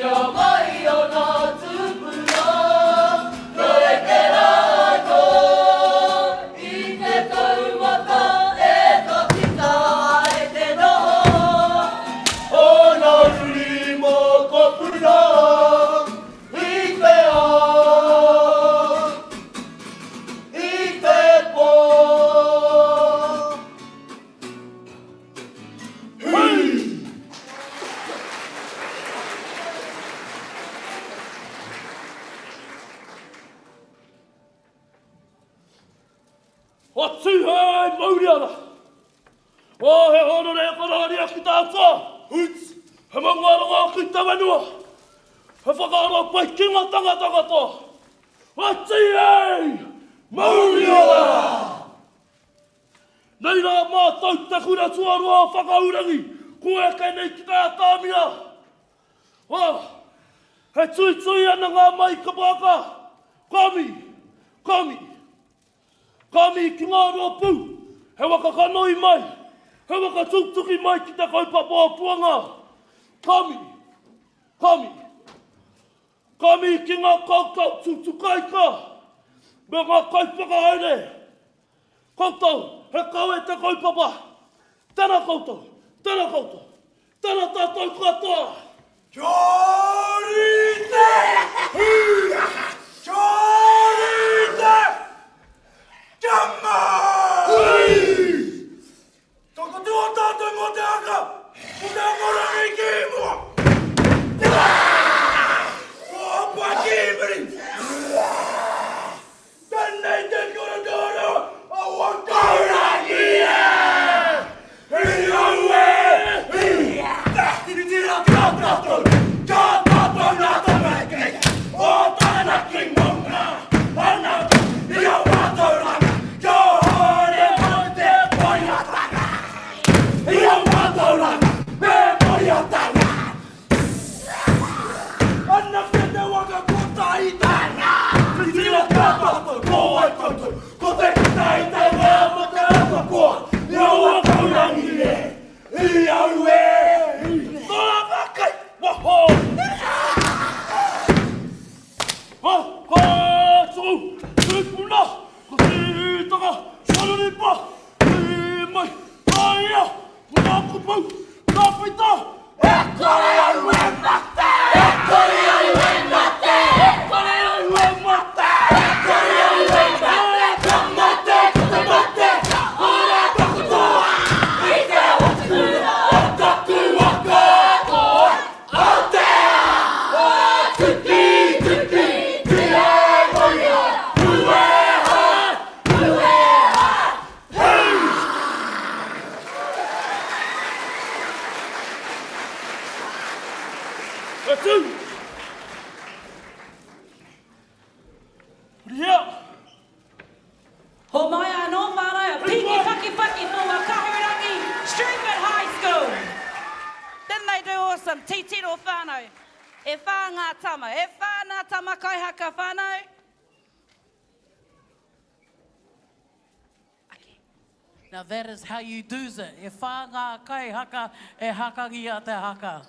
Io O he ono le koroni a kita ata. Huts. He mangaro ki tamanua. He whakaaro pai kinga tangata kato. Ati ei! Mauriola! Nei rā mātou te kura tuarua whakaurangi. Kua kei nei ki tā tāmia. He tui tui ana ngā mai ka pāka. Kami ki ngā roa pū. He waka kanoi mai. He waka tuktuki mai ki te kaupapa puanga. Kami ki ngā kaukau tuktukaika. Me ngā kaupaka haere. Koutou, he kau e te kaupapa. Tēnā koutou. Tēnā tātou katoa. Chorite! Chorite! Tama! Toko tua tātou mo te aka! Mo te amorangi ki mua! Opa kimiri! Tēnei te korodoro! Awa kaurangi e! Iaue! Tira tātou! Tātou nātou mekei! O tāna ki monga! Ana! Ia mātou ranga! Kia hore mo te poiatanga! Ia mātou ranga! Me poiatanga! Ana ke te waka kota i tanga! Tira tātou! Ko ai koutou! Ko te kita i te wā mo te ata koa! Ia ua kaurangi e! Iaue! Waho! Tō! Tūpuna! Ko te taka! Sararipa! Mai! Aia! Ngā kupu! Ngā pita! E kore au e mate! E kore au e mate! E kore au e mate! E kore au e mate! Ka mate! Ka mate! Ora takutoa! I te watakura! O taku waka! Ho mai anō whānau, piki whaki for Wakahurangi Stupid High School. Didn't they do awesome? Titiro whānau. E whā ngā tama. E whā ngā tama kaihaka whānau. Okay. Now that is how you do it. E whā ngā kaihaka e hakangi a te haka.